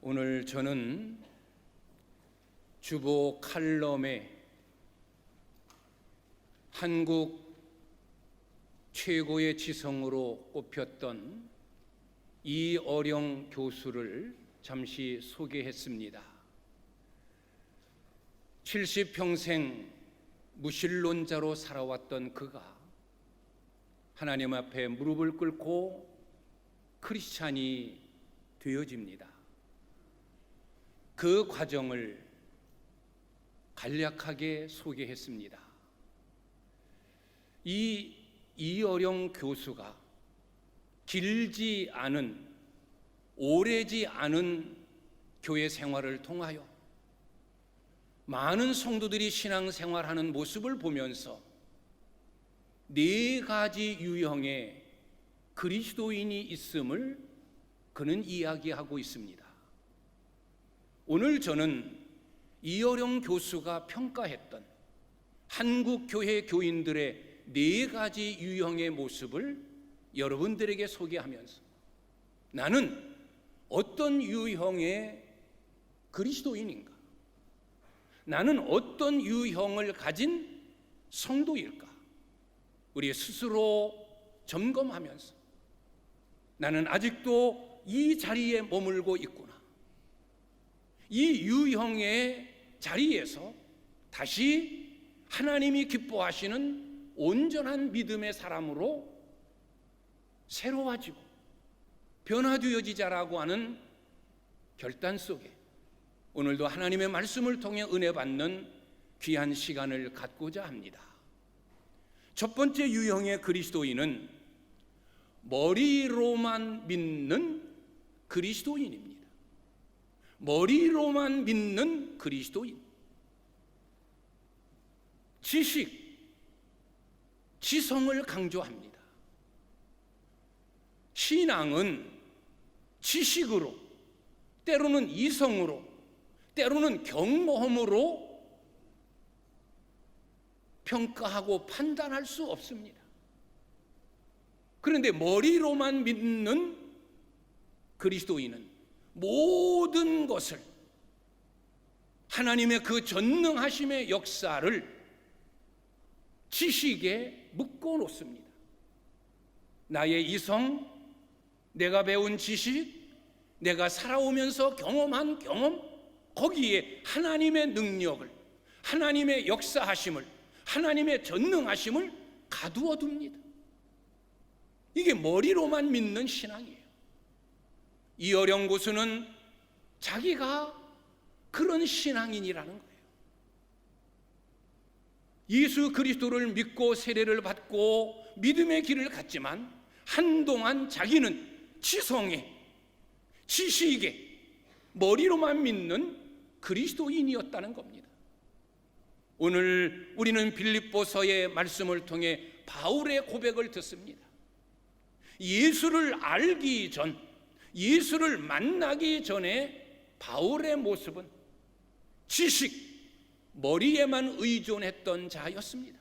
오늘 저는 주보 칼럼에 한국 최고의 지성으로 꼽혔던 이어령 교수를 잠시 소개했습니다. 70평생 무신론자로 살아왔던 그가 하나님 앞에 무릎을 꿇고 크리스찬이 되어집니다. 그 과정을 간략하게 소개했습니다. 이 이어령 교수가 길지 않은, 오래지 않은 교회 생활을 통하여 많은 성도들이 신앙생활하는 모습을 보면서 네 가지 유형의 그리스도인이 있음을 그는 이야기하고 있습니다. 오늘 저는 이어령 교수가 평가했던 한국 교회 교인들의 네 가지 유형의 모습을 여러분들에게 소개하면서 나는 어떤 유형의 그리스도인인가? 나는 어떤 유형을 가진 성도일까? 우리 스스로 점검하면서 나는 아직도 이 자리에 머물고 있구나. 이 유형의 자리에서 다시 하나님이 기뻐하시는 온전한 믿음의 사람으로 새로워지고 변화되어지자라고 하는 결단 속에 오늘도 하나님의 말씀을 통해 은혜 받는 귀한 시간을 갖고자 합니다. 첫 번째 유형의 그리스도인은 머리로만 믿는 그리스도인입니다. 머리로만 믿는 그리스도인. 지식, 지성을 강조합니다. 신앙은 지식으로, 때로는 이성으로, 때로는 경험으로 평가하고 판단할 수 없습니다. 그런데 머리로만 믿는 그리스도인은 모든 것을 하나님의 그 전능하심의 역사를 지식에 묶어 놓습니다. 나의 이성, 내가 배운 지식, 내가 살아오면서 경험한 경험, 거기에 하나님의 능력을, 하나님의 역사하심을, 하나님의 전능하심을 가두어 둡니다. 이게 머리로만 믿는 신앙이에요. 이어령 교수는 자기가 그런 신앙인이라는 거예요. 예수 그리스도를 믿고 세례를 받고 믿음의 길을 갔지만 한동안 자기는 지성에, 지식에, 머리로만 믿는 그리스도인이었다는 겁니다. 오늘 우리는 빌립보서의 말씀을 통해 바울의 고백을 듣습니다. 예수를 알기 전, 예수를 만나기 전에 바울의 모습은 지식, 머리에만 의존했던 자였습니다.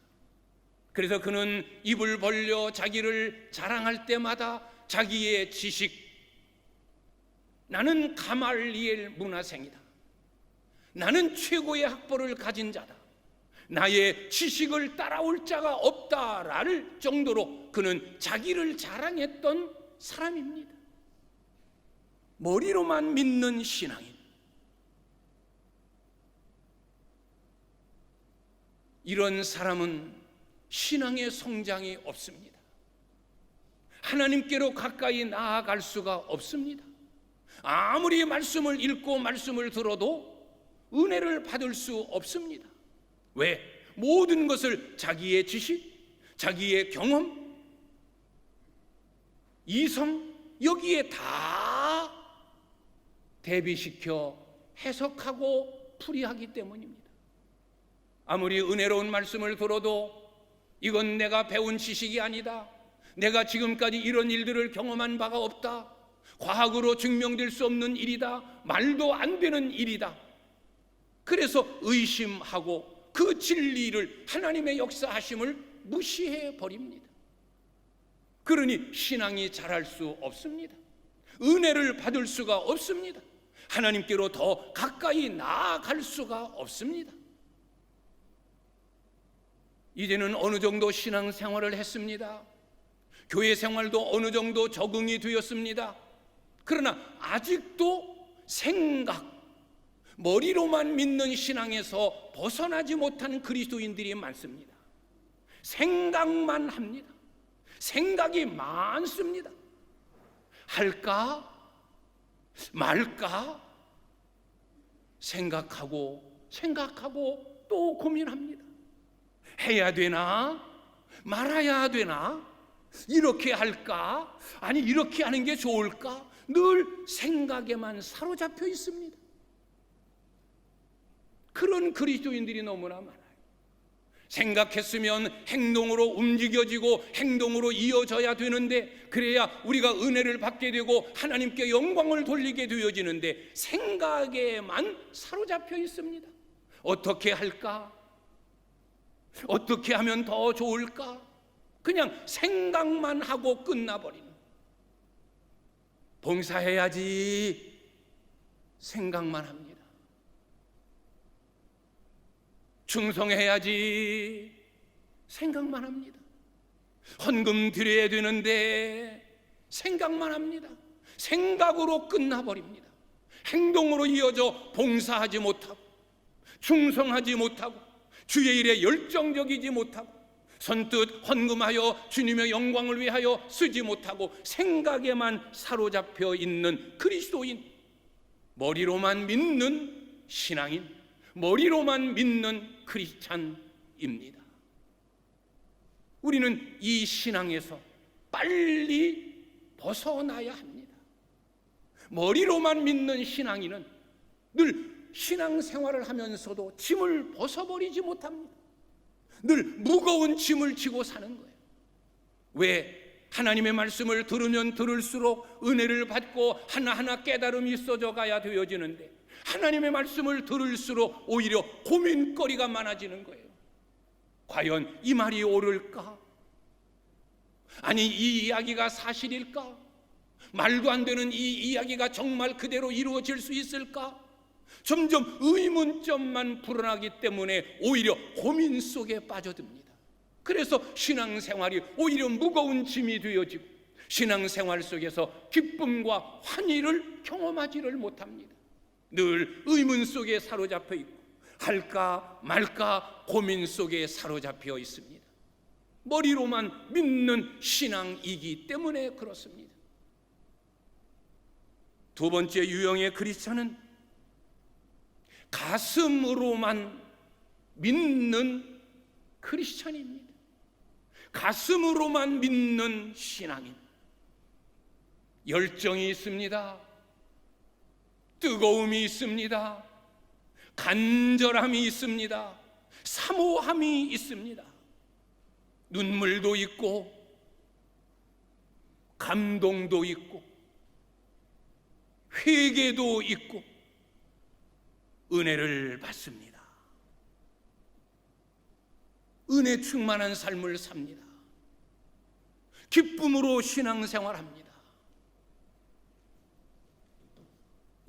그래서 그는 입을 벌려 자기를 자랑할 때마다 자기의 지식, 나는 가말리엘 문화생이다, 나는 최고의 학벌을 가진 자다, 나의 지식을 따라올 자가 없다라는 정도로 그는 자기를 자랑했던 사람입니다. 머리로만 믿는 신앙인. 이런 사람은 신앙의 성장이 없습니다. 하나님께로 가까이 나아갈 수가 없습니다. 아무리 말씀을 읽고 말씀을 들어도 은혜를 받을 수 없습니다. 왜? 모든 것을 자기의 지식, 자기의 경험, 이성, 여기에 다 대비시켜 해석하고 풀이하기 때문입니다. 아무리 은혜로운 말씀을 들어도 이건 내가 배운 지식이 아니다, 내가 지금까지 이런 일들을 경험한 바가 없다, 과학으로 증명될 수 없는 일이다, 말도 안 되는 일이다. 그래서 의심하고 그 진리를, 하나님의 역사하심을 무시해 버립니다. 그러니 신앙이 자랄 수 없습니다. 은혜를 받을 수가 없습니다. 하나님께로 더 가까이 나아갈 수가 없습니다. 이제는 어느 정도 신앙생활을 했습니다. 교회 생활도 어느 정도 적응이 되었습니다. 그러나 아직도 생각, 머리로만 믿는 신앙에서 벗어나지 못한 그리스도인들이 많습니다. 생각만 합니다. 생각이 많습니다. 할까 말까 생각하고 또 고민합니다. 해야 되나 말아야 되나, 이렇게 할까 아니 이렇게 하는 게 좋을까, 늘 생각에만 사로잡혀 있습니다. 그런 그리스도인들이 너무나 많아요. 생각했으면 행동으로 움직여지고 행동으로 이어져야 되는데, 그래야 우리가 은혜를 받게 되고 하나님께 영광을 돌리게 되어지는데 생각에만 사로잡혀 있습니다. 어떻게 할까? 어떻게 하면 더 좋을까? 그냥 생각만 하고 끝나버리는. 봉사해야지 생각만 합니다. 충성해야지 생각만 합니다. 헌금 드려야 되는데 생각만 합니다. 생각으로 끝나버립니다. 행동으로 이어져 봉사하지 못하고 충성하지 못하고 주의 일에 열정적이지 못하고 선뜻 헌금하여 주님의 영광을 위하여 쓰지 못하고 생각에만 사로잡혀 있는 그리스도인, 머리로만 믿는 신앙인, 머리로만 믿는 크리스찬입니다. 우리는 이 신앙에서 빨리 벗어나야 합니다. 머리로만 믿는 신앙인은 늘 신앙생활을 하면서도 짐을 벗어버리지 못합니다. 늘 무거운 짐을 지고 사는 거예요. 왜? 하나님의 말씀을 들으면 들을수록 은혜를 받고 하나하나 깨달음이 있어져 가야 되어지는데, 하나님의 말씀을 들을수록 오히려 고민거리가 많아지는 거예요. 과연 이 말이 옳을까? 아니 이 이야기가 사실일까? 말도 안 되는 이 이야기가 정말 그대로 이루어질 수 있을까? 점점 의문점만 불어나기 때문에 오히려 고민 속에 빠져듭니다. 그래서 신앙생활이 오히려 무거운 짐이 되어지고 신앙생활 속에서 기쁨과 환희를 경험하지를 못합니다. 늘 의문 속에 사로잡혀 있고 할까 말까 고민 속에 사로잡혀 있습니다. 머리로만 믿는 신앙이기 때문에 그렇습니다. 두 번째 유형의 크리스찬은 가슴으로만 믿는 크리스찬입니다. 가슴으로만 믿는 신앙인. 열정이 있습니다. 뜨거움이 있습니다. 간절함이 있습니다. 사모함이 있습니다. 눈물도 있고 감동도 있고 회개도 있고 은혜를 받습니다. 은혜 충만한 삶을 삽니다. 기쁨으로 신앙생활합니다.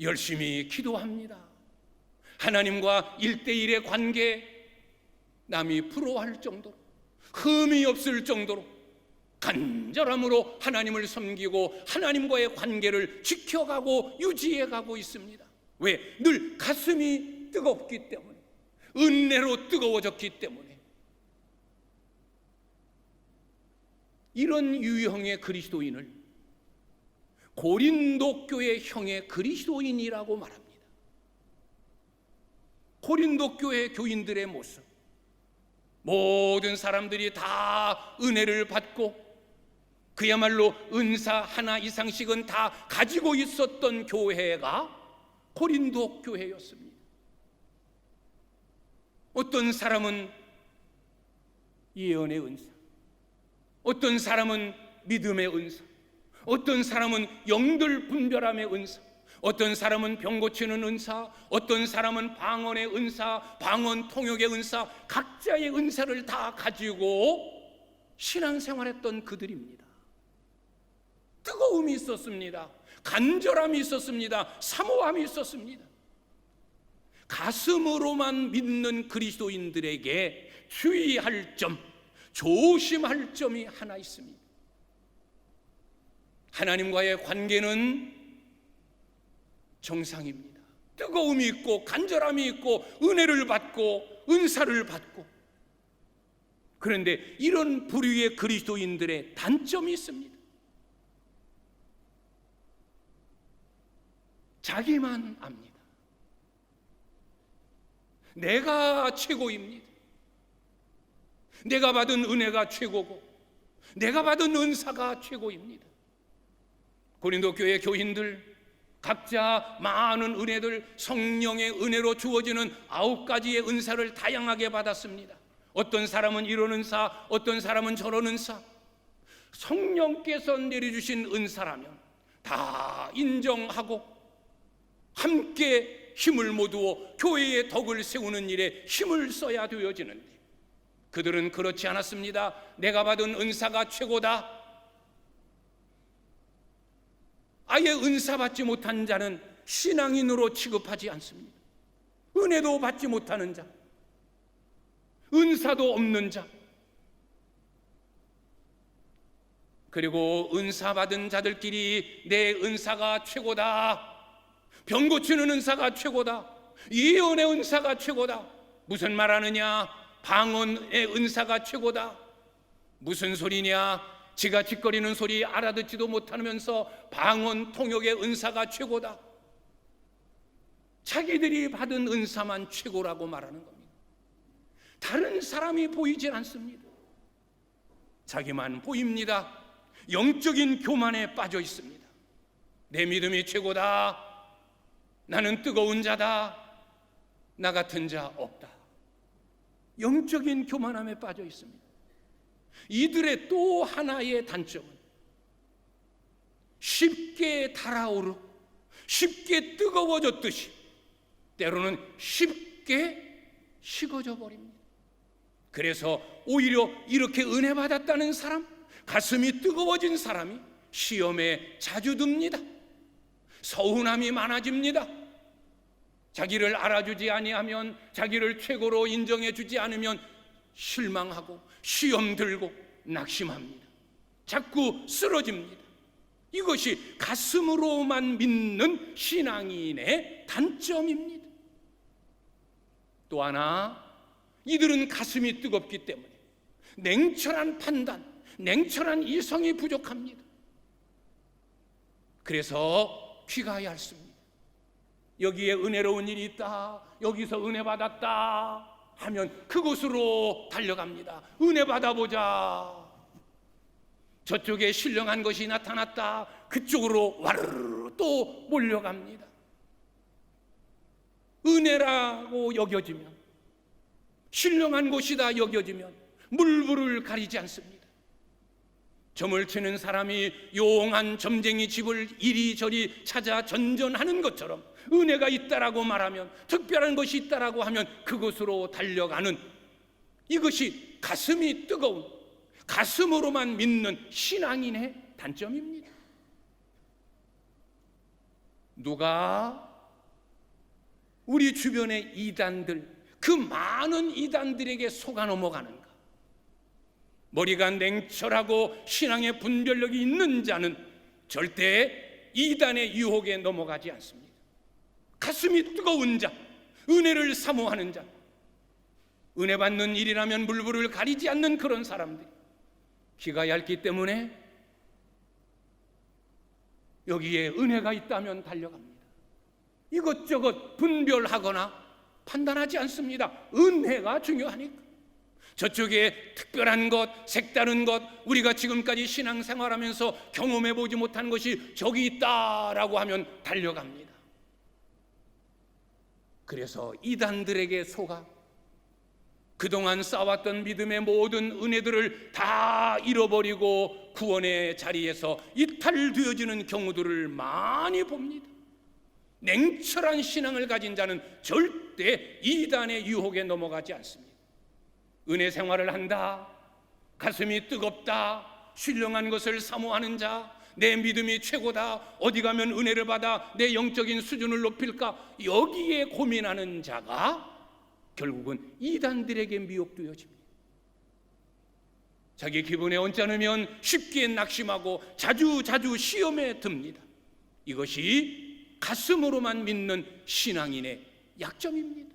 열심히 기도합니다. 하나님과 1:1의 관계, 남이 부러워할 정도로, 흠이 없을 정도로 간절함으로 하나님을 섬기고 하나님과의 관계를 지켜가고 유지해가고 있습니다. 왜? 늘 가슴이 뜨겁기 때문에, 은혜로 뜨거워졌기 때문에. 이런 유형의 그리스도인을 고린도 교회 형의 그리스도인이라고 말합니다. 고린도 교회 교인들의 모습, 모든 사람들이 다 은혜를 받고 그야말로 은사 하나 이상씩은 다 가지고 있었던 교회가 고린도 교회였습니다. 어떤 사람은 예언의 은사, 어떤 사람은 믿음의 은사, 어떤 사람은 영들 분별함의 은사, 어떤 사람은 병 고치는 은사, 어떤 사람은 방언의 은사, 방언 통역의 은사, 각자의 은사를 다 가지고 신앙생활했던 그들입니다. 뜨거움이 있었습니다. 간절함이 있었습니다. 사모함이 있었습니다. 가슴으로만 믿는 그리스도인들에게 주의할 점, 조심할 점이 하나 있습니다. 하나님과의 관계는 정상입니다. 뜨거움이 있고 간절함이 있고 은혜를 받고 은사를 받고, 그런데 이런 부류의 그리스도인들의 단점이 있습니다. 자기만 압니다. 내가 최고입니다. 내가 받은 은혜가 최고고 내가 받은 은사가 최고입니다. 고린도 교회 교인들 각자 많은 은혜들, 성령의 은혜로 주어지는 9가지의 은사를 다양하게 받았습니다. 어떤 사람은 이런 은사, 어떤 사람은 저런 은사. 성령께서 내려주신 은사라면 다 인정하고 함께 힘을 모두어 교회의 덕을 세우는 일에 힘을 써야 되어지는데, 그들은 그렇지 않았습니다. 내가 받은 은사가 최고다. 아예 은사 받지 못한 자는 신앙인으로 취급하지 않습니다. 은혜도 받지 못하는 자, 은사도 없는 자, 그리고 은사 받은 자들끼리 내 은사가 최고다, 병 고치는 은사가 최고다, 예언의 은사가 최고다. 무슨 말하느냐? 방언의 은사가 최고다. 무슨 소리냐? 지가 짓거리는 소리 알아듣지도 못하면서 방언 통역의 은사가 최고다. 자기들이 받은 은사만 최고라고 말하는 겁니다. 다른 사람이 보이질 않습니다. 자기만 보입니다. 영적인 교만에 빠져 있습니다. 내 믿음이 최고다. 나는 뜨거운 자다. 나 같은 자 없다. 영적인 교만함에 빠져 있습니다. 이들의 또 하나의 단점은 쉽게 달아오르고 쉽게 뜨거워졌듯이 때로는 쉽게 식어져 버립니다. 그래서 오히려 이렇게 은혜 받았다는 사람, 가슴이 뜨거워진 사람이 시험에 자주 듭니다. 서운함이 많아집니다. 자기를 알아주지 아니하면, 자기를 최고로 인정해 주지 않으면 실망하고 시험 들고 낙심합니다. 자꾸 쓰러집니다. 이것이 가슴으로만 믿는 신앙인의 단점입니다. 또 하나, 이들은 가슴이 뜨겁기 때문에 냉철한 판단, 냉철한 이성이 부족합니다. 그래서 귀가해야 했습니다. 여기에 은혜로운 일이 있다, 여기서 은혜 받았다 하면 그곳으로 달려갑니다. 은혜 받아보자. 저쪽에 신령한 것이 나타났다, 그쪽으로 와르르 또 몰려갑니다. 은혜라고 여겨지면, 신령한 곳이다 여겨지면 물불을 가리지 않습니다. 점을 치는 사람이 용한 점쟁이 집을 이리저리 찾아 전전하는 것처럼 은혜가 있다라고 말하면, 특별한 것이 있다라고 하면 그곳으로 달려가는, 이것이 가슴이 뜨거운, 가슴으로만 믿는 신앙인의 단점입니다. 누가 우리 주변의 이단들, 그 많은 이단들에게 속아 넘어가는가? 머리가 냉철하고 신앙의 분별력이 있는 자는 절대 이단의 유혹에 넘어가지 않습니다. 가슴이 뜨거운 자, 은혜를 사모하는 자, 은혜 받는 일이라면 물불을 가리지 않는 그런 사람들이 귀가 얇기 때문에 여기에 은혜가 있다면 달려갑니다. 이것저것 분별하거나 판단하지 않습니다. 은혜가 중요하니까. 저쪽에 특별한 것, 색다른 것, 우리가 지금까지 신앙생활하면서 경험해보지 못한 것이 저기 있다라고 하면 달려갑니다. 그래서 이단들에게 속아 그동안 쌓았던 믿음의 모든 은혜들을 다 잃어버리고 구원의 자리에서 이탈되어지는 경우들을 많이 봅니다. 냉철한 신앙을 가진 자는 절대 이단의 유혹에 넘어가지 않습니다. 은혜 생활을 한다, 가슴이 뜨겁다, 신령한 것을 사모하는 자, 내 믿음이 최고다, 어디 가면 은혜를 받아 내 영적인 수준을 높일까, 여기에 고민하는 자가 결국은 이단들에게 미혹되어집니다. 자기 기분에 언짢으면 쉽게 낙심하고 자주 시험에 듭니다. 이것이 가슴으로만 믿는 신앙인의 약점입니다.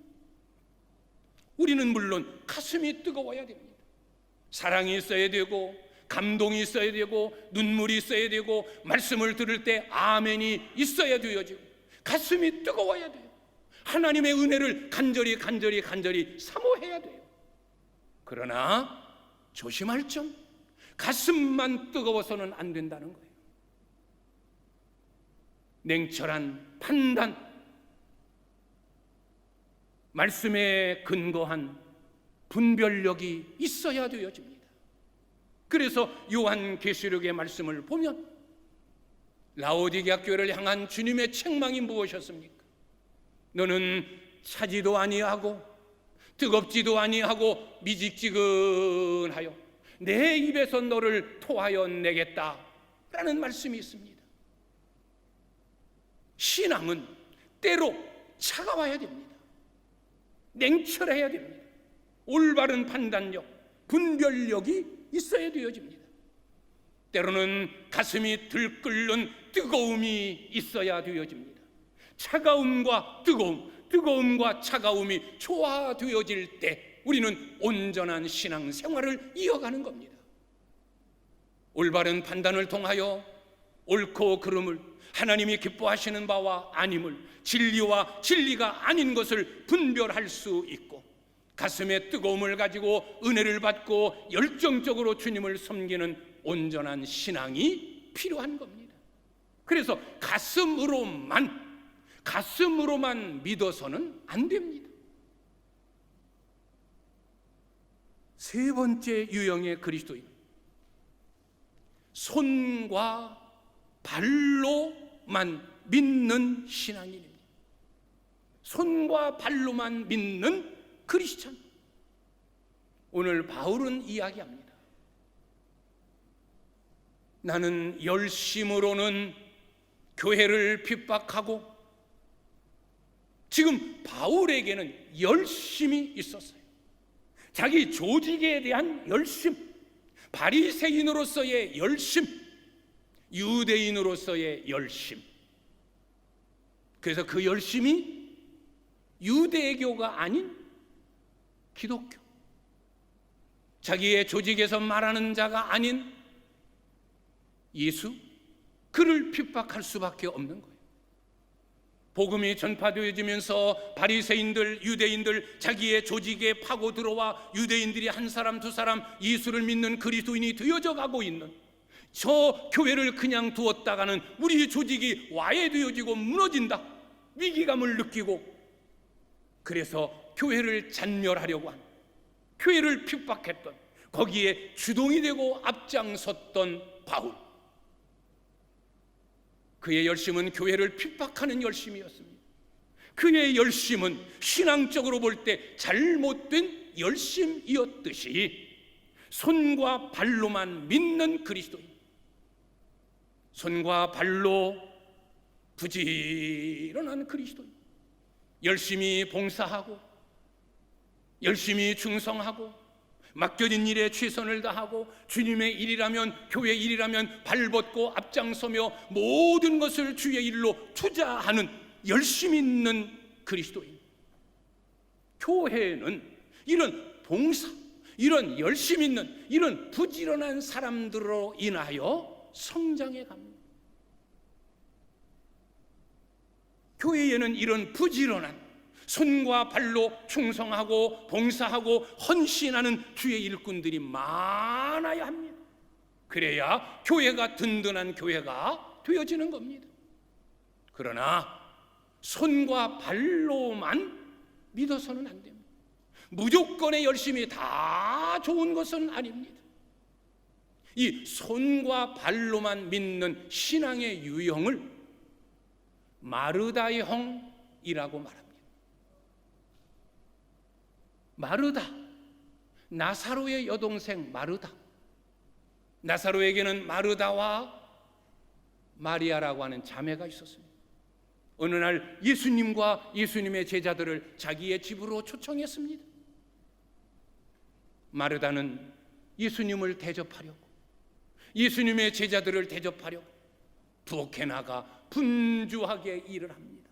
우리는 물론 가슴이 뜨거워야 됩니다. 사랑이 있어야 되고, 감동이 있어야 되고, 눈물이 있어야 되고, 말씀을 들을 때 아멘이 있어야 되어지고, 가슴이 뜨거워야 돼요. 하나님의 은혜를 간절히 사모해야 돼요. 그러나 조심할 점, 가슴만 뜨거워서는 안 된다는 거예요. 냉철한 판단, 말씀에 근거한 분별력이 있어야 되어집니다. 그래서 요한계시록의 말씀을 보면 라오디게아 교회를 향한 주님의 책망이 무엇이었습니까? 너는 차지도 아니하고 뜨겁지도 아니하고 미직지근하여 내 입에서 너를 토하여 내겠다 라는 말씀이 있습니다. 신앙은 때로 차가워야 됩니다. 냉철해야 됩니다. 올바른 판단력, 분별력이 있어야 되어집니다. 때로는 가슴이 들끓는 뜨거움이 있어야 되어집니다. 차가움과 뜨거움과 차가움이 조화되어질 때 우리는 온전한 신앙생활을 이어가는 겁니다. 올바른 판단을 통하여 옳고 그름을, 하나님이 기뻐하시는 바와 아님을, 진리와 진리가 아닌 것을 분별할 수 있고, 가슴에 뜨거움을 가지고 은혜를 받고 열정적으로 주님을 섬기는 온전한 신앙이 필요한 겁니다. 그래서 가슴으로만 믿어서는 안 됩니다. 세 번째 유형의 그리스도인, 손과 발로만 믿는 신앙인입니다. 손과 발로만 믿는 크리스찬. 오늘 바울은 이야기합니다. 나는 열심으로는 교회를 핍박하고, 지금 바울에게는 열심이 있었어요. 자기 조직에 대한 열심, 바리새인으로서의 열심, 유대인으로서의 열심. 그래서 그 열심이 유대교가 아닌 기독교, 자기의 조직에서 말하는 자가 아닌 예수, 그를 핍박할 수밖에 없는 거예요. 복음이 전파되어지면서 바리새인들, 유대인들, 자기의 조직에 파고 들어와 유대인들이 한 사람 두 사람 예수를 믿는 그리스도인이 되어져 가고 있는 저 교회를 그냥 두었다가는 우리 조직이 와해되어지고 무너진다, 위기감을 느끼고, 그래서 교회를 잔멸하려고 한, 교회를 핍박했던, 거기에 주동이 되고 앞장섰던 바울. 그의 열심은 교회를 핍박하는 열심이었습니다. 그의 열심은 신앙적으로 볼 때 잘못된 열심이었듯이 손과 발로만 믿는 그리스도인, 손과 발로 부지런한 그리스도인, 열심히 봉사하고 열심히 충성하고 맡겨진 일에 최선을 다하고 주님의 일이라면, 교회 일이라면 발벗고 앞장서며 모든 것을 주의 일로 투자하는 열심 있는 그리스도인. 교회는 이런 봉사, 이런 열심 있는, 이런 부지런한 사람들로 인하여 성장해 갑니다. 교회에는 이런 부지런한, 손과 발로 충성하고 봉사하고 헌신하는 주의 일꾼들이 많아야 합니다. 그래야 교회가 든든한 교회가 되어지는 겁니다. 그러나 손과 발로만 믿어서는 안 됩니다. 무조건의 열심이 다 좋은 것은 아닙니다. 이 손과 발로만 믿는 신앙의 유형을 마르다형이라고 말합니다. 마르다, 나사로의 여동생 마르다. 나사로에게는 마르다와 마리아라고 하는 자매가 있었습니다. 어느 날 예수님과 예수님의 제자들을 자기의 집으로 초청했습니다. 마르다는 예수님을 대접하려고, 예수님의 제자들을 대접하려고 부엌에 나가 분주하게 일을 합니다.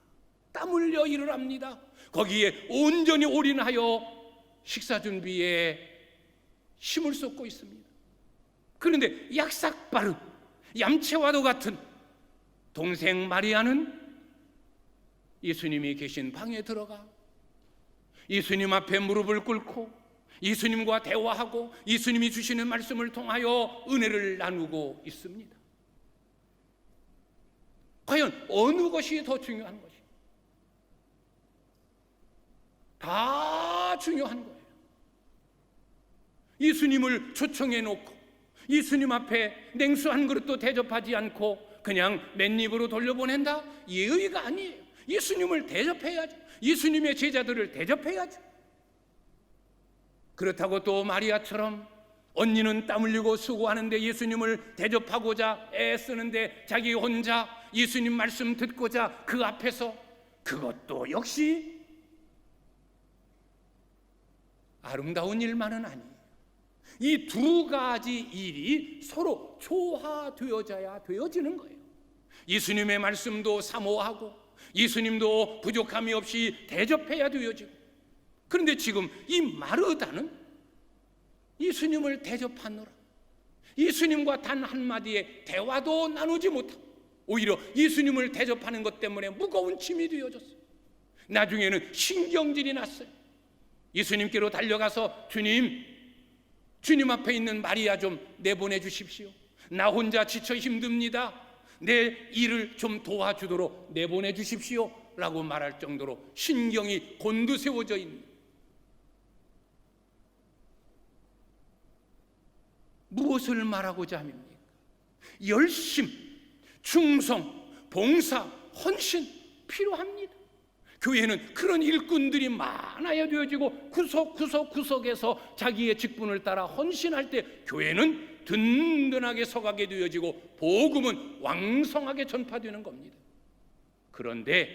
땀 흘려 일을 합니다. 거기에 온전히 올인하여 식사 준비에 힘을 쏟고 있습니다. 그런데 약삭 빠른 얌체와도 같은 동생 마리아는 예수님이 계신 방에 들어가 예수님 앞에 무릎을 꿇고 예수님과 대화하고 예수님이 주시는 말씀을 통하여 은혜를 나누고 있습니다. 과연 어느 것이 더 중요한 것이? 다 중요한 거예요. 예수님을 초청해 놓고 예수님 앞에 냉수 한 그릇도 대접하지 않고 그냥 맨입으로 돌려보낸다? 예의가 아니에요. 예수님을 대접해야죠. 예수님의 제자들을 대접해야죠. 그렇다고 또 마리아처럼 언니는 땀 흘리고 수고하는데 예수님을 대접하고자 애쓰는데 자기 혼자 예수님 말씀 듣고자 그 앞에서, 그것도 역시 아름다운 일만은 아니에요. 이 두 가지 일이 서로 조화되어져야 되어지는 거예요. 예수님의 말씀도 사모하고 예수님도 부족함이 없이 대접해야 되어지고. 그런데 지금 이 마르다는 예수님을 대접하느라 예수님과 단 한마디의 대화도 나누지 못하고 오히려 예수님을 대접하는 것 때문에 무거운 짐이 되어졌어요. 나중에는 신경질이 났어요. 예수님께로 달려가서 주님 앞에 있는 마리아 좀 내보내 주십시오. 나 혼자 지쳐 힘듭니다. 내 일을 좀 도와주도록 내보내 주십시오 라고 말할 정도로 신경이 곤두세워져 있는, 무엇을 말하고자 합니까? 열심, 충성, 봉사, 헌신 필요합니다. 교회는 그런 일꾼들이 많아야 되어지고 구석구석에서 자기의 직분을 따라 헌신할 때 교회는 든든하게 서가게 되어지고 복음은 왕성하게 전파되는 겁니다. 그런데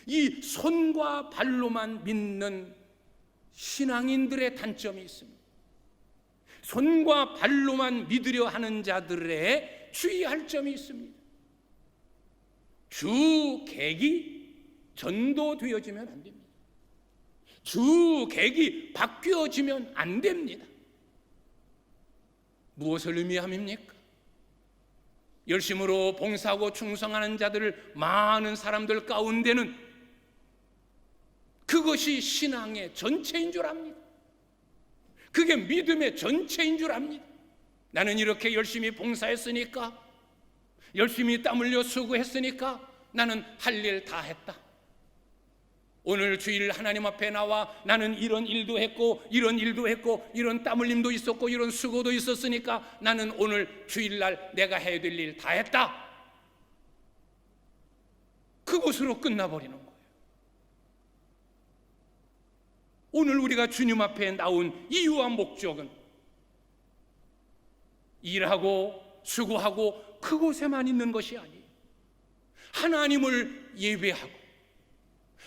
이 손과 발로만 믿는 신앙인들의 단점이 있습니다. 손과 발로만 믿으려 하는 자들의 주의할 점이 있습니다. 주객이 전도되어지면 안 됩니다. 주객이 바뀌어지면 안 됩니다. 무엇을 의미합니까? 열심으로 봉사하고 충성하는 자들을 많은 사람들 가운데는 그것이 신앙의 전체인 줄 압니다. 그게 믿음의 전체인 줄 압니다. 나는 이렇게 열심히 봉사했으니까, 열심히 땀 흘려 수고했으니까 나는 할 일 다 했다. 오늘 주일 하나님 앞에 나와 나는 이런 일도 했고 이런 일도 했고 이런 땀 흘림도 있었고 이런 수고도 있었으니까 나는 오늘 주일날 내가 해야 될 일 다 했다. 그것으로 끝나버리는 거예요. 오늘 우리가 주님 앞에 나온 이유와 목적은 일하고 수고하고 그곳에만 있는 것이 아니에요. 하나님을 예배하고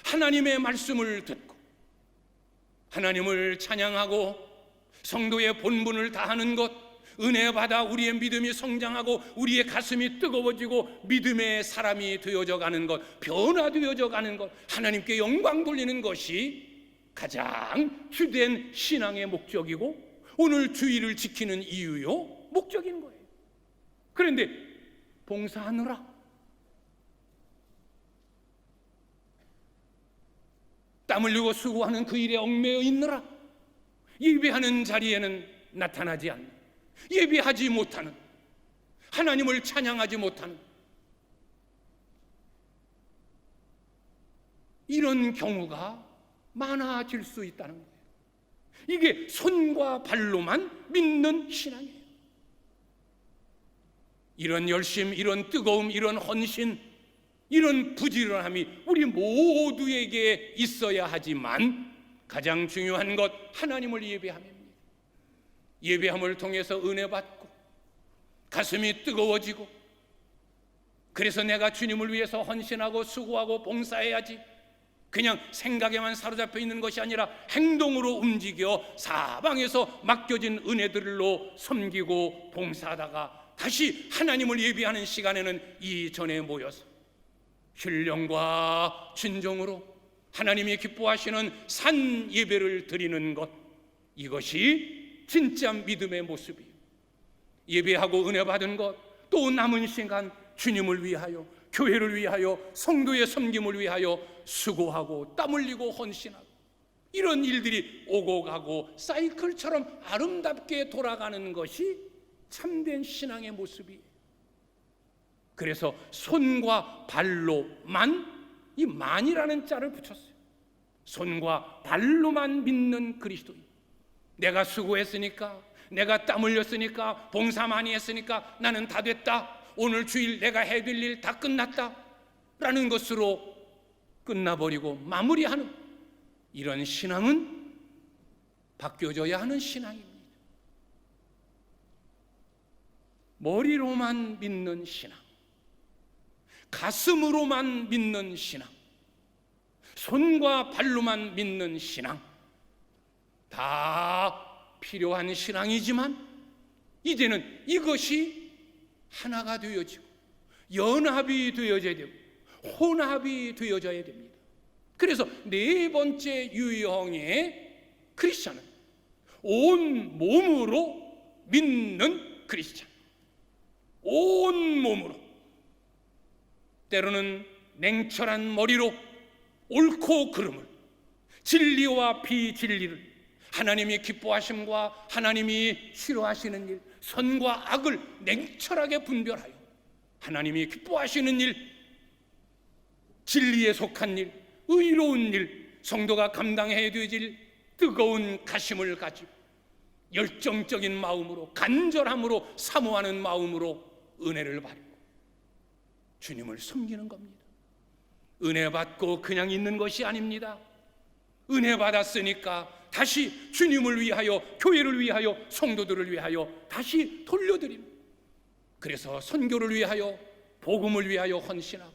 하나님의 말씀을 듣고 하나님을 찬양하고 성도의 본분을 다하는 것, 은혜 받아 우리의 믿음이 성장하고 우리의 가슴이 뜨거워지고 믿음의 사람이 되어져 가는 것, 변화되어져 가는 것, 하나님께 영광 돌리는 것이 가장 주된 신앙의 목적이고 오늘 주일을 지키는 이유요 목적인 거예요. 그런데 봉사하느라 땀 흘리고 수고하는 그 일에 얽매여 있느라 예배하는 자리에는 나타나지 않는, 예배하지 못하는, 하나님을 찬양하지 못하는 이런 경우가 많아질 수 있다는 거예요. 이게 손과 발로만 믿는 신앙이에요. 이런 열심, 이런 뜨거움, 이런 헌신, 이런 부지런함이 우리 모두에게 있어야 하지만 가장 중요한 것, 하나님을 예배함입니다. 예배함을 통해서 은혜 받고 가슴이 뜨거워지고 그래서 내가 주님을 위해서 헌신하고 수고하고 봉사해야지, 그냥 생각에만 사로잡혀 있는 것이 아니라 행동으로 움직여 사방에서 맡겨진 은혜들로 섬기고 봉사하다가 다시 하나님을 예배하는 시간에는 이전에 모여서 신령과 진정으로 하나님이 기뻐하시는 산 예배를 드리는 것, 이것이 진짜 믿음의 모습이에요. 예배하고 은혜 받은 것, 또 남은 시간 주님을 위하여, 교회를 위하여, 성도의 섬김을 위하여 수고하고 땀 흘리고 헌신하고, 이런 일들이 오고 가고 사이클처럼 아름답게 돌아가는 것이 참된 신앙의 모습이에요. 그래서 손과 발로만, 이 만이라는 자를 붙였어요. 손과 발로만 믿는 그리스도인. 내가 수고했으니까, 내가 땀 흘렸으니까, 봉사 많이 했으니까 나는 다 됐다, 오늘 주일 내가 해야 될 일 다 끝났다 라는 것으로 끝나버리고 마무리하는 이런 신앙은 바뀌어져야 하는 신앙입니다. 머리로만 믿는 신앙, 가슴으로만 믿는 신앙, 손과 발로만 믿는 신앙, 다 필요한 신앙이지만 이제는 이것이 하나가 되어지고 연합이 되어져야 되고 혼합이 되어져야 됩니다. 그래서 네 번째 유형의 크리스찬은 온 몸으로 믿는 크리스찬. 온 몸으로, 때로는 냉철한 머리로 옳고 그름을, 진리와 비진리를, 하나님이 기뻐하심과 하나님이 싫어하시는 일, 선과 악을 냉철하게 분별하여 하나님이 기뻐하시는 일, 진리에 속한 일, 의로운 일, 성도가 감당해야 될 뜨거운 가심을 가지고 열정적인 마음으로, 간절함으로 사모하는 마음으로 은혜를 받고 주님을 섬기는 겁니다. 은혜 받고 그냥 있는 것이 아닙니다. 은혜 받았으니까 다시 주님을 위하여, 교회를 위하여, 성도들을 위하여 다시 돌려드립니다. 그래서 선교를 위하여, 복음을 위하여 헌신하고,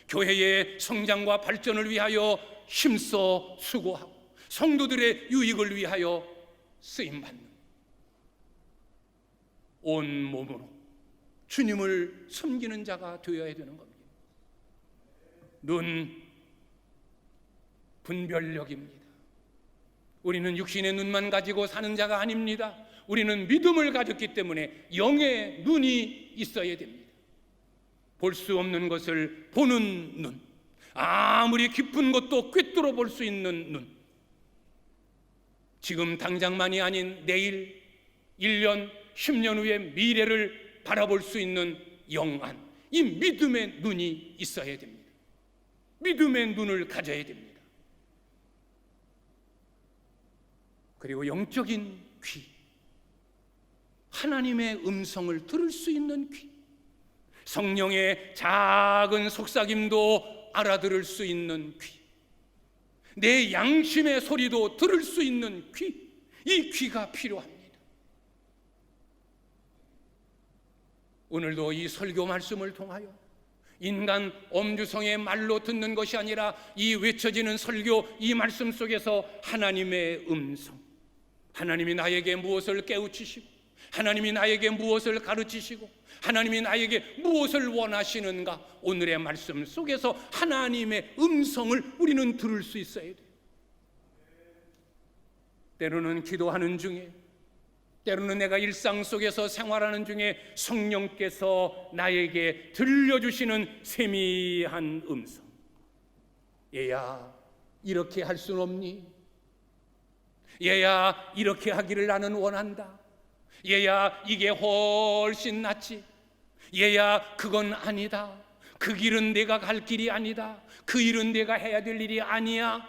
교회의 성장과 발전을 위하여 힘써 수고하고, 성도들의 유익을 위하여 쓰임받는, 온 몸으로 주님을 섬기는 자가 되어야 되는 겁니다. 눈, 분별력입니다. 우리는 육신의 눈만 가지고 사는 자가 아닙니다. 우리는 믿음을 가졌기 때문에 영의 눈이 있어야 됩니다. 볼 수 없는 것을 보는 눈, 아무리 깊은 것도 꿰뚫어 볼 수 있는 눈, 지금 당장만이 아닌 내일, 1년, 10년 후의 미래를 바라볼 수 있는 영안, 이 믿음의 눈이 있어야 됩니다. 믿음의 눈을 가져야 됩니다. 그리고 영적인 귀, 하나님의 음성을 들을 수 있는 귀, 성령의 작은 속삭임도 알아들을 수 있는 귀, 내 양심의 소리도 들을 수 있는 귀, 이 귀가 필요합니다. 오늘도 이 설교 말씀을 통하여 인간 엄주성의 말로 듣는 것이 아니라 이 외쳐지는 설교, 이 말씀 속에서 하나님의 음성, 하나님이 나에게 무엇을 깨우치시고, 하나님이 나에게 무엇을 가르치시고, 하나님이 나에게 무엇을 원하시는가, 오늘의 말씀 속에서 하나님의 음성을 우리는 들을 수 있어야 돼요. 때로는 기도하는 중에, 때로는 내가 일상 속에서 생활하는 중에 성령께서 나에게 들려주시는 세미한 음성, 얘야 이렇게 할 순 없니? 얘야 이렇게 하기를 나는 원한다. 얘야 이게 훨씬 낫지. 얘야 그건 아니다. 그 길은 내가 갈 길이 아니다. 그 일은 내가 해야 될 일이 아니야.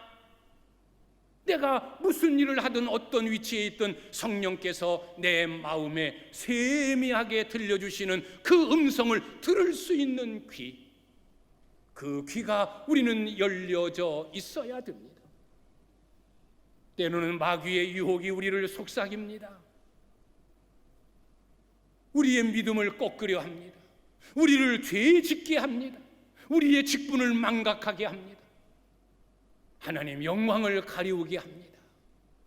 내가 무슨 일을 하든 어떤 위치에 있든 성령께서 내 마음에 세미하게 들려주시는 그 음성을 들을 수 있는 귀, 그 귀가 우리는 열려져 있어야 됩니다. 때로는 마귀의 유혹이 우리를 속삭입니다. 우리의 믿음을 꺾으려 합니다. 우리를 죄 짓게 합니다. 우리의 직분을 망각하게 합니다. 하나님 영광을 가리우게 합니다.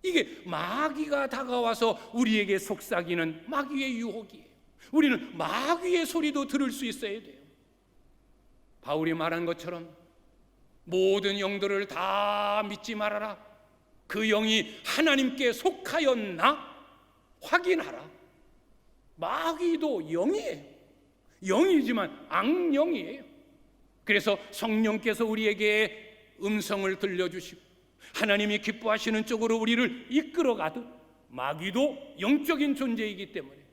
이게 마귀가 다가와서 우리에게 속삭이는 마귀의 유혹이에요. 우리는 마귀의 소리도 들을 수 있어야 돼요. 바울이 말한 것처럼 모든 영들을 다 믿지 말아라. 그 영이 하나님께 속하였나 확인하라. 마귀도 영이에요. 영이지만 악령이에요. 그래서 성령께서 우리에게 음성을 들려주시고 하나님이 기뻐하시는 쪽으로 우리를 이끌어가듯 마귀도 영적인 존재이기 때문에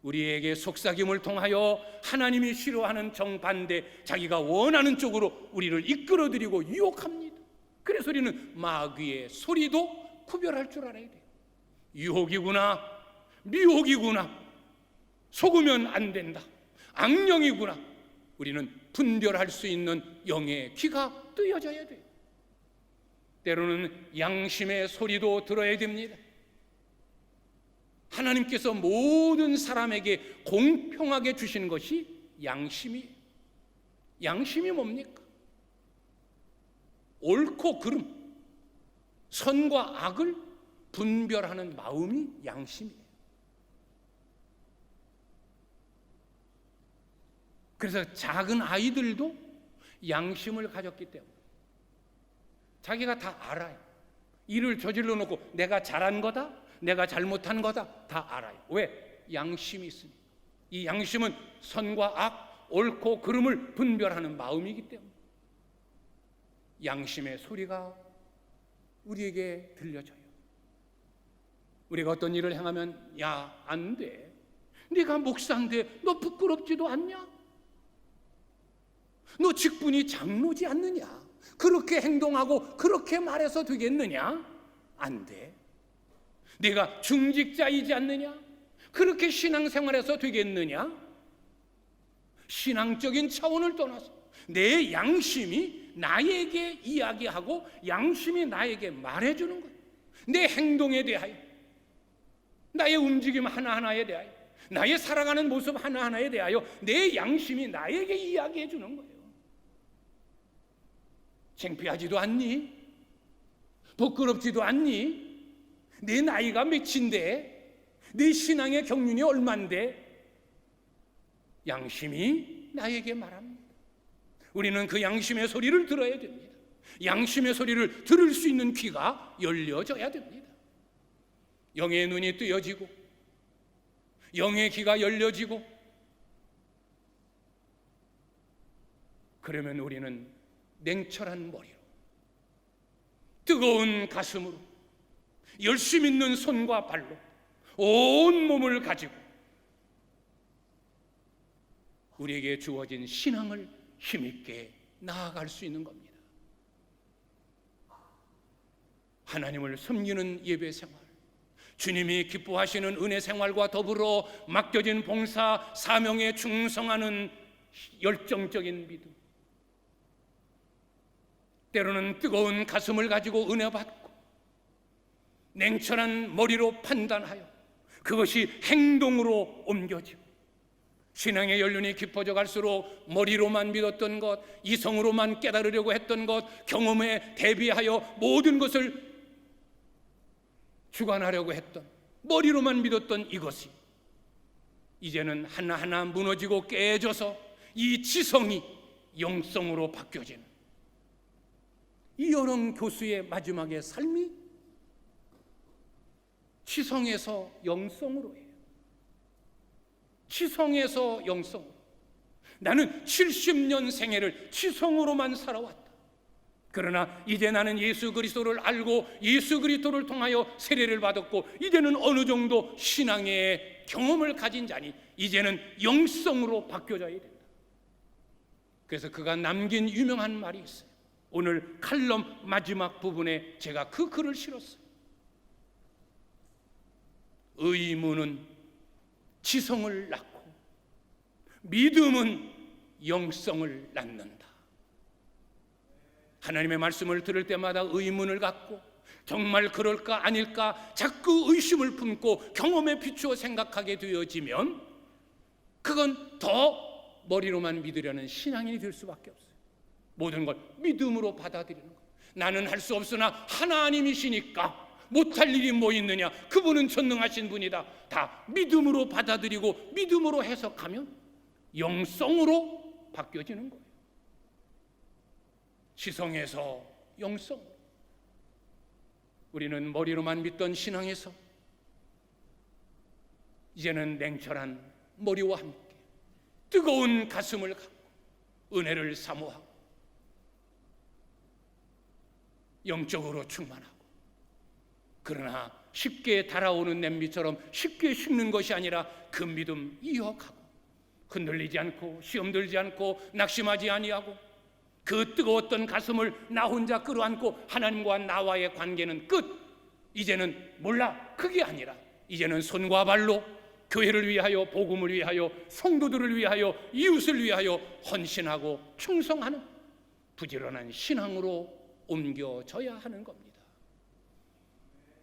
우리에게 속삭임을 통하여 하나님이 싫어하는 정반대 자기가 원하는 쪽으로 우리를 이끌어들이고 유혹합니다. 그래서 우리는 마귀의 소리도 구별할 줄 알아야 돼요. 유혹이구나, 미혹이구나, 속으면 안 된다, 악령이구나. 우리는 분별할 수 있는 영의 귀가 뜨여져야 돼요. 때로는 양심의 소리도 들어야 됩니다. 하나님께서 모든 사람에게 공평하게 주신 것이 양심이에요. 양심이 뭡니까? 옳고 그름, 선과 악을 분별하는 마음이 양심이에요. 그래서 작은 아이들도 양심을 가졌기 때문에 자기가 다 알아요. 일을 저질러 놓고 내가 잘한 거다, 내가 잘못한 거다 다 알아요. 왜? 양심이 있으니까. 이 양심은 선과 악, 옳고 그름을 분별하는 마음이기 때문에 양심의 소리가 우리에게 들려져요. 우리가 어떤 일을 행하면 야, 안 돼, 네가 목사인데 너 부끄럽지도 않냐? 너 직분이 장로지 않느냐? 그렇게 행동하고 그렇게 말해서 되겠느냐? 안 돼. 네가 중직자이지 않느냐? 그렇게 신앙생활해서 되겠느냐? 신앙적인 차원을 떠나서 내 양심이 나에게 이야기하고 양심이 나에게 말해주는 거예요. 내 행동에 대하여, 나의 움직임 하나하나에 대하여, 나의 살아가는 모습 하나하나에 대하여 내 양심이 나에게 이야기해 주는 거예요. 창피하지도 않니? 부끄럽지도 않니? 내 나이가 몇인데? 내 신앙의 경륜이 얼만데? 양심이 나에게 말합니다. 우리는 그 양심의 소리를 들어야 됩니다. 양심의 소리를 들을 수 있는 귀가 열려져야 됩니다. 영의 눈이 뜨여지고 영의 귀가 열려지고 그러면 우리는 냉철한 머리로 뜨거운 가슴으로 열심 있는 손과 발로 온 몸을 가지고 우리에게 주어진 신앙을 힘있게 나아갈 수 있는 겁니다. 하나님을 섬기는 예배 생활, 주님이 기뻐하시는 은혜 생활과 더불어 맡겨진 봉사 사명에 충성하는 열정적인 믿음, 때로는 뜨거운 가슴을 가지고 은혜 받고 냉철한 머리로 판단하여 그것이 행동으로 옮겨지고 신앙의 연륜이 깊어져 갈수록 머리로만 믿었던 것, 이성으로만 깨달으려고 했던 것, 경험에 대비하여 모든 것을 주관하려고 했던, 머리로만 믿었던 이것이 이제는 하나하나 무너지고 깨져서 이 지성이 영성으로 바뀌어지는 이 여론 교수의 마지막의 삶이 지성에서 영성으로 해요. 지성에서 영성으로. 나는 70년 생애를 지성으로만 살아왔다. 그러나 이제 나는 예수 그리스도를 알고 예수 그리스도를 통하여 세례를 받았고 이제는 어느 정도 신앙의 경험을 가진 자니 이제는 영성으로 바뀌어져야 된다. 그래서 그가 남긴 유명한 말이 있어요. 오늘 칼럼 마지막 부분에 제가 그 글을 실었어요. 의문은 지성을 낳고 믿음은 영성을 낳는다. 하나님의 말씀을 들을 때마다 의문을 갖고 정말 그럴까 아닐까 자꾸 의심을 품고 경험에 비추어 생각하게 되어지면 그건 더 머리로만 믿으려는 신앙인이 될 수밖에 없어요. 모든 걸 믿음으로 받아들이는 것. 나는 할 수 없으나 하나님이시니까 못할 일이 뭐 있느냐, 그분은 전능하신 분이다. 다 믿음으로 받아들이고 믿음으로 해석하면 영성으로 바뀌어지는 거예요. 지성에서 영성. 우리는 머리로만 믿던 신앙에서 이제는 냉철한 머리와 함께 뜨거운 가슴을 갖고 은혜를 사모하고 영적으로 충만하고, 그러나 쉽게 달아오는 냄비처럼 쉽게 식는 것이 아니라 그 믿음 이어가고 흔들리지 않고 시험 들지 않고 낙심하지 아니하고 그 뜨거웠던 가슴을 나 혼자 끌어안고 하나님과 나와의 관계는 끝. 이제는 몰라, 그게 아니라 이제는 손과 발로 교회를 위하여, 복음을 위하여, 성도들을 위하여, 이웃을 위하여 헌신하고 충성하는 부지런한 신앙으로 옮겨져야 하는 겁니다.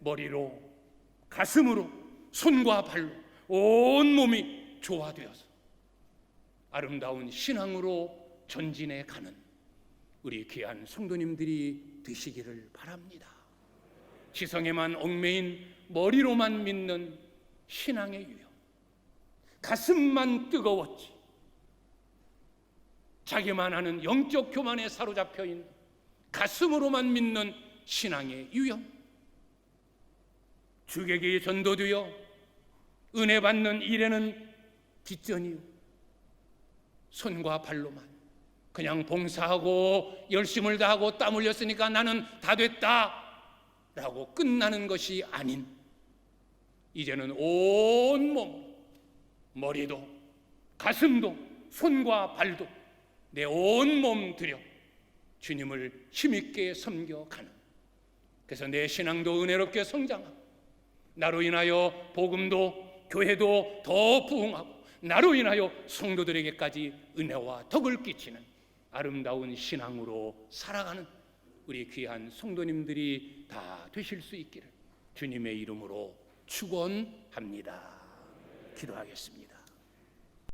머리로, 가슴으로, 손과 발로 온 몸이 조화되어서 아름다운 신앙으로 전진해 가는 우리 귀한 성도님들이 되시기를 바랍니다. 지성에만 얽매인 머리로만 믿는 신앙의 유형, 가슴만 뜨거웠지 자기만 아는 영적 교만에 사로잡혀 있는 가슴으로만 믿는 신앙의 유형, 주객이 전도되어 은혜 받는 일에는 뒷전이요, 손과 발로만 그냥 봉사하고 열심을 다하고 땀 흘렸으니까 나는 다 됐다 라고 끝나는 것이 아닌, 이제는 온 몸, 머리도 가슴도 손과 발도 내 온 몸 들여 주님을 힘있게 섬겨가는, 그래서 내 신앙도 은혜롭게 성장하고 나로 인하여 복음도 교회도 더 부흥하고 나로 인하여 성도들에게까지 은혜와 덕을 끼치는 아름다운 신앙으로 살아가는 우리 귀한 성도님들이 다 되실 수 있기를 주님의 이름으로 축원합니다. 기도하겠습니다.